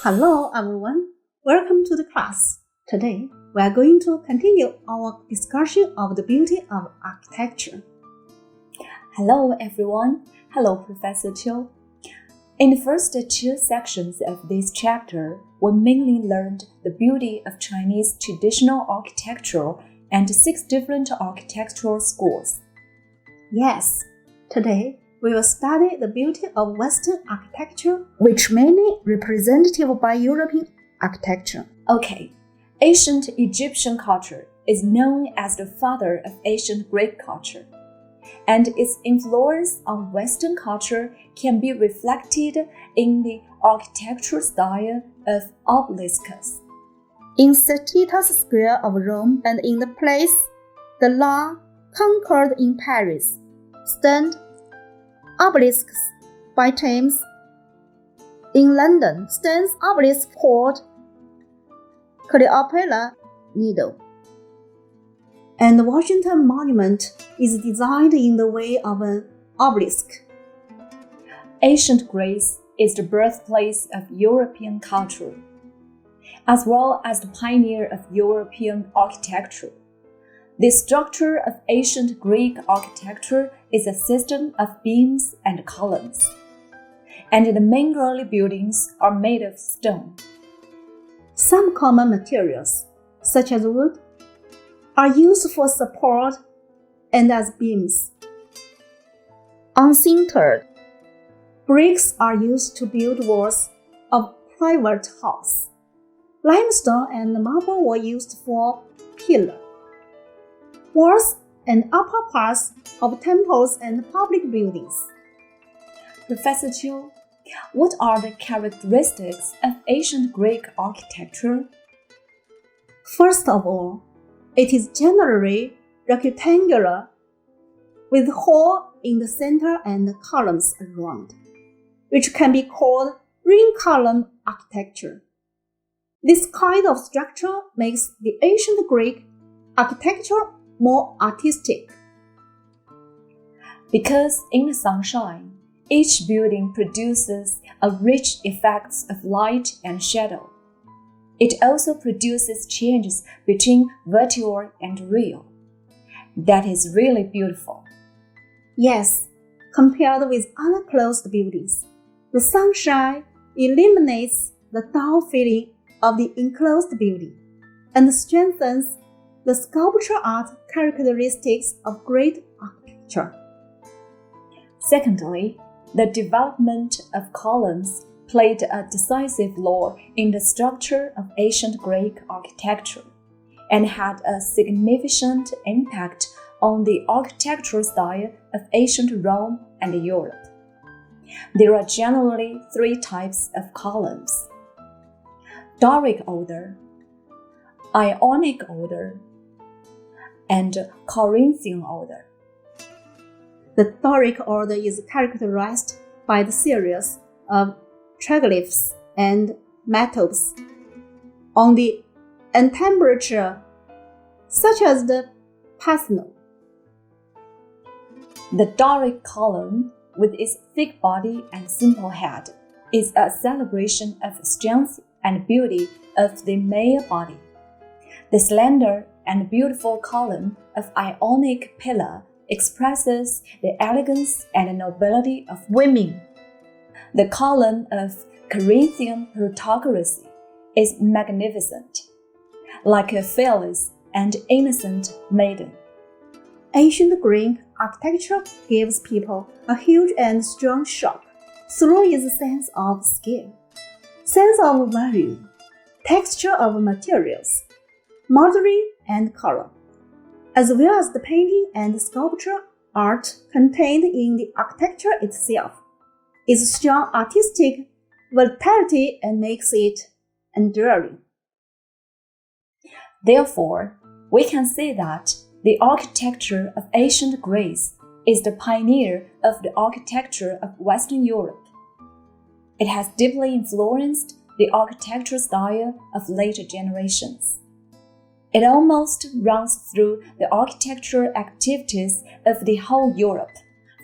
Hello everyone, welcome to the class. Today we are going to continue our discussion of the beauty of architecture. Hello everyone, hello Professor Qiu. In the first two sections of this chapter, we mainly learned the beauty of Chinese traditional architecture and 6 different architectural schools. Yes, today we will study the beauty of Western architecture, which mainly representative by European architecture. Okay, ancient Egyptian culture is known as the father of ancient Greek culture, and its influence on Western culture can be reflected in the architectural style of obelisks. In Cestus Square of Rome and in the place the La conquered in Paris, stand obelisks by Thames. In London stands obelisk called Cleopatra Needle. And the Washington Monument is designed in the way of an obelisk. Ancient Greece is the birthplace of European culture, as well as the pioneer of European architecture. The structure of ancient Greek architecture is a system of beams and columns, and the main early buildings are made of stone. Some common materials, such as wood, are used for support and as beams. Unsintered bricks are used to build walls of private house. Limestone and marble were used for pillar walls and upper parts of temples and public buildings. Professor Qiu, what are the characteristics of ancient Greek architecture? First of all, it is generally rectangular, with hole in the center and columns around, which can be called ring column architecture. This kind of structure makes the ancient Greek architecture more artistic. Because in the sunshine, each building produces a rich effects of light and shadow. It also produces changes between virtual and real. That is really beautiful. Yes, compared with other closed buildings, the sunshine eliminates the dull feeling of the enclosed building and strengthens the sculpture art characteristics of great architecture. Secondly, the development of columns played a decisive role in the structure of ancient Greek architecture and had a significant impact on the architectural style of ancient Rome and Europe. There are generally 3 types of columns: Doric order, Ionic order, and Corinthian order. The Doric order is characterized by the series of triglyphs and metopes on the entablature, such as the Parthenon. The Doric column, with its thick body and simple head, is a celebration of strength and beauty of the male body. The slender and beautiful column of Ionic pillar expresses the elegance and nobility of women. The column of Corinthian plutocracy is magnificent, like a fearless and innocent maiden. Ancient Greek architecture gives people a huge and strong shock through its sense of scale, sense of value, texture of materials, modeling and color, as well as the painting and sculpture art contained in the architecture itself. Its strong artistic vitality and makes it enduring. Therefore, we can say that the architecture of ancient Greece is the pioneer of the architecture of Western Europe. It has deeply influenced the architectural style of later generations. It almost runs through the architectural activities of the whole Europe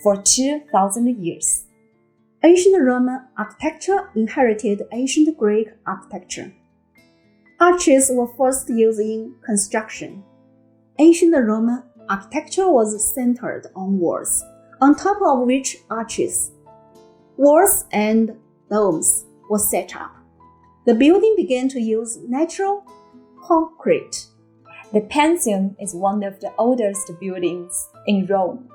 for 2,000 years. Ancient Roman architecture inherited ancient Greek architecture. Arches were first used in construction. Ancient Roman architecture was centered on walls, on top of which arches, walls, and domes were set up. The building began to use natural concrete. The Pantheon is one of the oldest buildings in Rome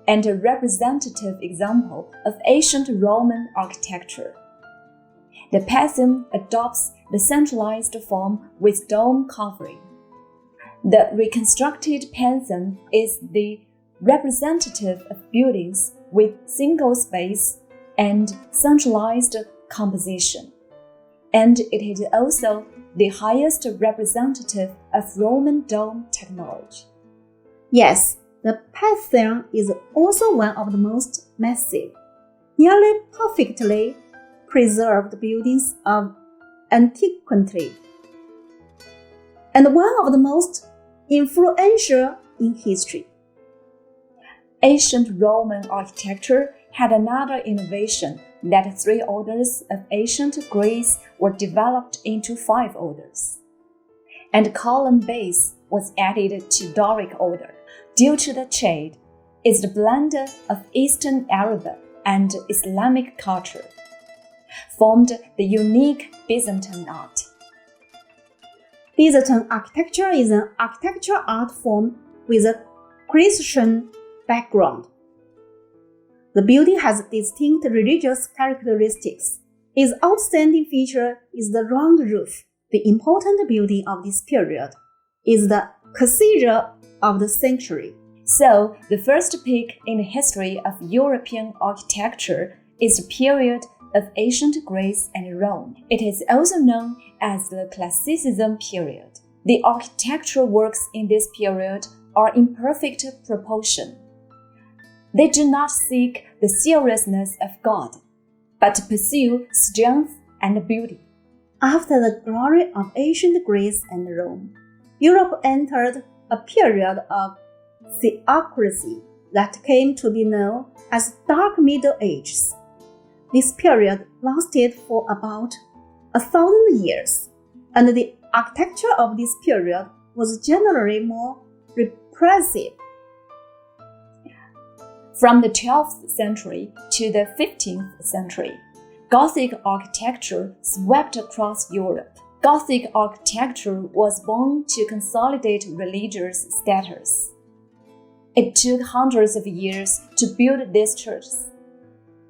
and a representative example of ancient Roman architecture. The Pantheon adopts the centralized form with dome covering. The reconstructed Pantheon is the representative of buildings with single space and centralized composition, and it is also the highest representative of Roman dome technology. Yes, the Pantheon is also one of the most massive, nearly perfectly preserved buildings of antiquity, and one of the most influential in history. Ancient Roman architecture had another innovation that 3 orders of ancient Greece were developed into 5 orders, and column base was added to Doric order. Due to the shade, is the blend of Eastern Arab and Islamic culture, formed the unique Byzantine art. Byzantine architecture is an architectural art form with a Christian background. The building has distinct religious characteristics. Its outstanding feature is the round roof. The important building of this period is the Cathedral of the Sanctuary. So, the first peak in the history of European architecture is the period of ancient Greece and Rome. It is also known as the Classicism period. The architectural works in this period are in perfect proportion. They do not seek the seriousness of God, but pursue strength and beauty. After the glory of ancient Greece and Rome, Europe entered a period of theocracy that came to be known as Dark Middle Ages. This period lasted for about 1,000 years, and the architecture of this period was generally more repressive. From the 12th century to the 15th century, Gothic architecture swept across Europe. Gothic architecture was born to consolidate religious status. It took hundreds of years to build these churches.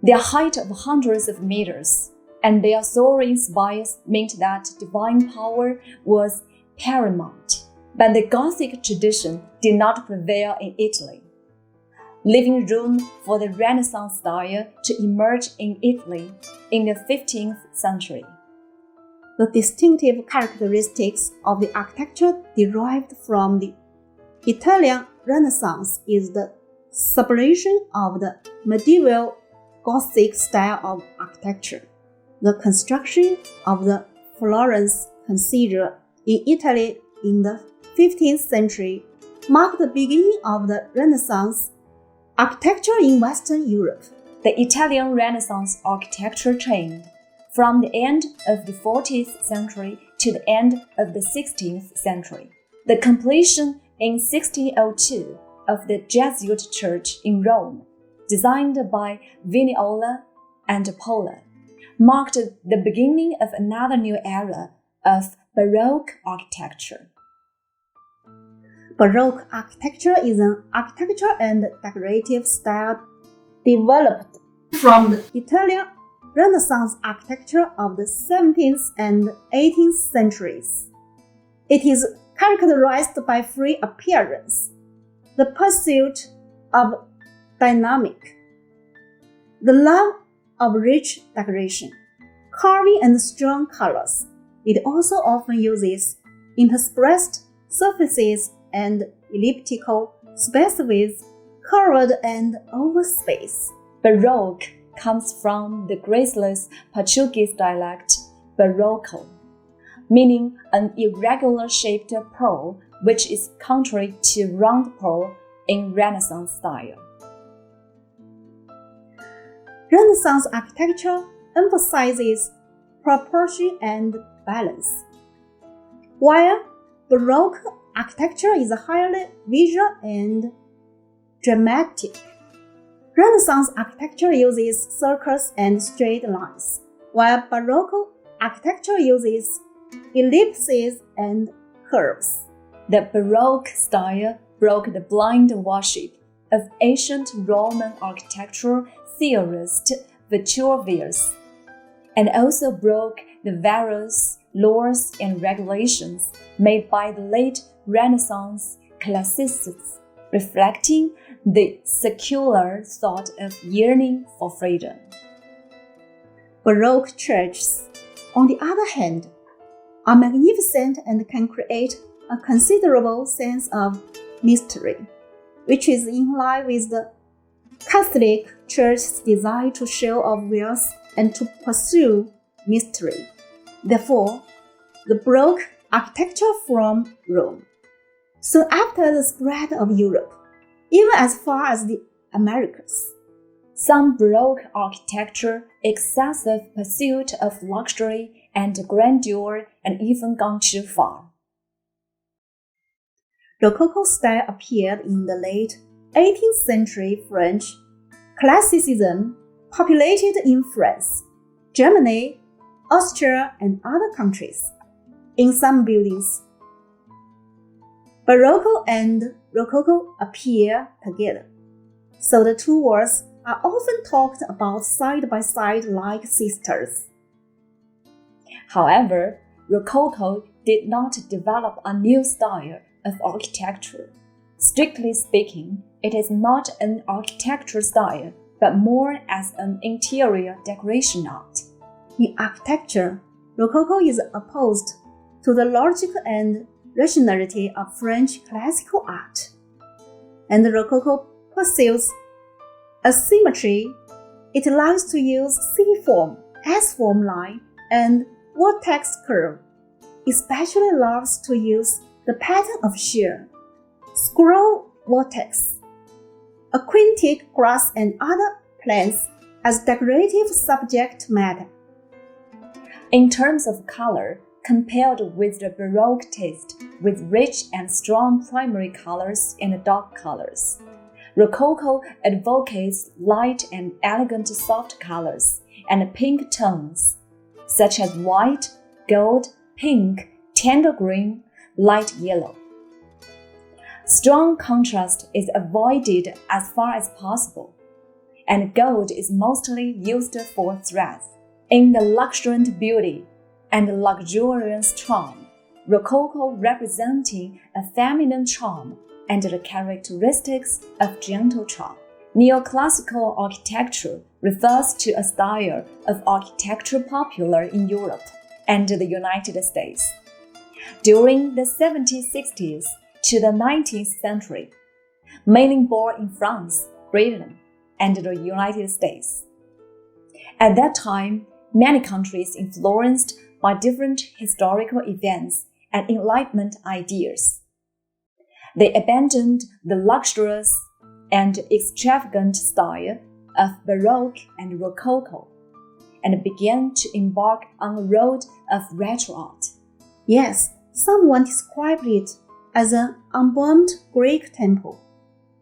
Their height of hundreds of meters and their soaring spires meant that divine power was paramount. But the Gothic tradition did not prevail in Italy, leaving room for the Renaissance style to emerge in Italy in the 15th century. The distinctive characteristics of the architecture derived from the Italian Renaissance is the sublimation of the medieval Gothic style of architecture. The construction of the Florence Cathedral in Italy in the 15th century marked the beginning of the Renaissance architecture in Western Europe. The Italian Renaissance architecture changed from the end of the 14th century to the end of the 16th century. The completion in 1602 of the Jesuit Church in Rome, designed by Vignola and Polo, marked the beginning of another new era of Baroque architecture. Baroque architecture is an architectural and decorative style developed from the Italian Renaissance architecture of the 17th and 18th centuries. It is characterized by free appearance, the pursuit of dynamic, the love of rich decoration, carving, and strong colors. It also often uses interspersed surfaces and elliptical space with curved and oval space. Baroque comes from the graceless Portuguese dialect barroco, meaning an irregular-shaped pearl, which is contrary to round pearl in Renaissance style. Renaissance architecture emphasizes proportion and balance, while Baroque architecture is highly visual and dramatic. Renaissance architecture uses circles and straight lines, while Baroque architecture uses ellipses and curves. The Baroque style broke the blind worship of ancient Roman architectural theorist Vitruvius, and also broke the various laws and regulations made by the late Renaissance classicists, reflecting the secular thought of yearning for freedom. Baroque churches, on the other hand, are magnificent and can create a considerable sense of mystery, which is in line with the Catholic Church's desire to show off wealth and to pursue mystery. Therefore, the Baroque architecture from Rome, soon after the spread of Europe, even as far as the Americas. Some Baroque architecture, excessive pursuit of luxury and grandeur, and even gone too far. Rococo style appeared in the late 18th century. French classicism populated in France, Germany, Austria, and other countries. In some buildings, Baroque and Rococo appear together, so the two words are often talked about side by side like sisters. However, Rococo did not develop a new style of architecture. Strictly speaking, it is not an architectural style, but more as an interior decoration art. In architecture, Rococo is opposed to the logic and rationality of French classical art, and Rococo pursues asymmetry. It likes to use C-form, S-form line, and vortex curve, especially loves to use the pattern of shear, scroll vortex, aquatic grass, and other plants as decorative subject matter. In terms of color, compared with the Baroque taste, with rich and strong primary colors and dark colors, Rococo advocates light and elegant soft colors and pink tones, such as white, gold, pink, tender green, light yellow. Strong contrast is avoided as far as possible, and gold is mostly used for threads. In the luxuriant beauty and luxurious charm, Rococo representing a feminine charm and the characteristics of gentle charm. Neoclassical architecture refers to a style of architecture popular in Europe and the United States during the 1760s to the 19th century, mainly born in France, Britain, and the United States. At that time, many countries influenced by different historical events and Enlightenment ideas. They abandoned the luxurious and extravagant style of Baroque and Rococo and began to embark on a road of retro art. Yes, someone described it as an embalmed Greek temple.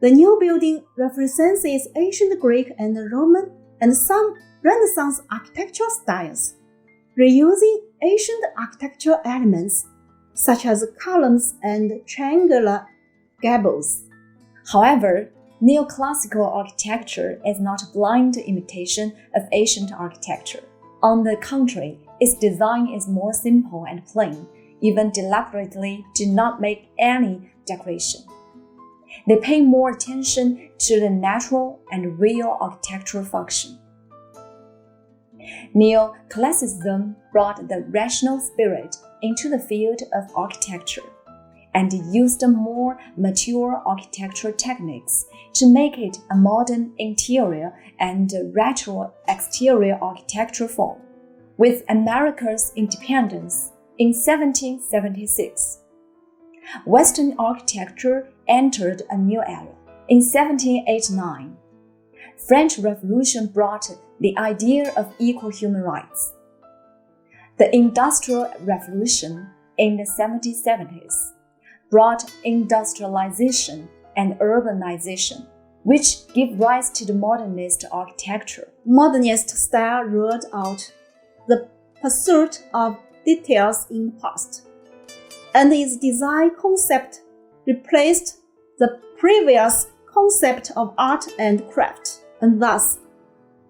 The new building represents ancient Greek and Roman and some Renaissance architectural styles, reusing ancient architectural elements such as columns and triangular gables. However, neoclassical architecture is not a blind imitation of ancient architecture. On the contrary, its design is more simple and plain, even deliberately do not make any decoration. They pay more attention to the natural and real architectural function. Neoclassicism brought the rational spirit into the field of architecture and used more mature architectural techniques to make it a modern interior and retro exterior architectural form. With America's independence in 1776, Western architecture entered a new era. In 1789, French Revolution brought the idea of equal human rights. The Industrial Revolution in the 1770s brought industrialization and urbanization, which gave rise to the modernist architecture. Modernist style ruled out the pursuit of details in the past, and its design concept replaced the previous concept of art and craft, and thus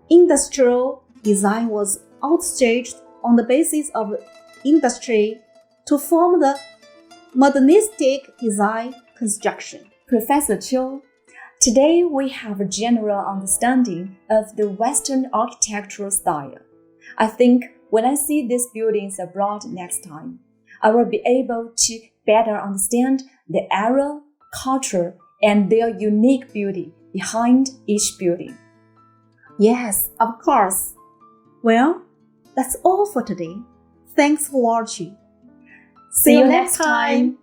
industrial design was outstaged on the basis of industry to form the modernistic design construction. Professor Qiu, today we have a general understanding of the Western architectural style. I think when I see these buildings abroad next time, I will be able to better understand the era, culture, and their unique beauty behind each building. Yes, of course. Well, that's all for today. Thanks for watching. See you next time.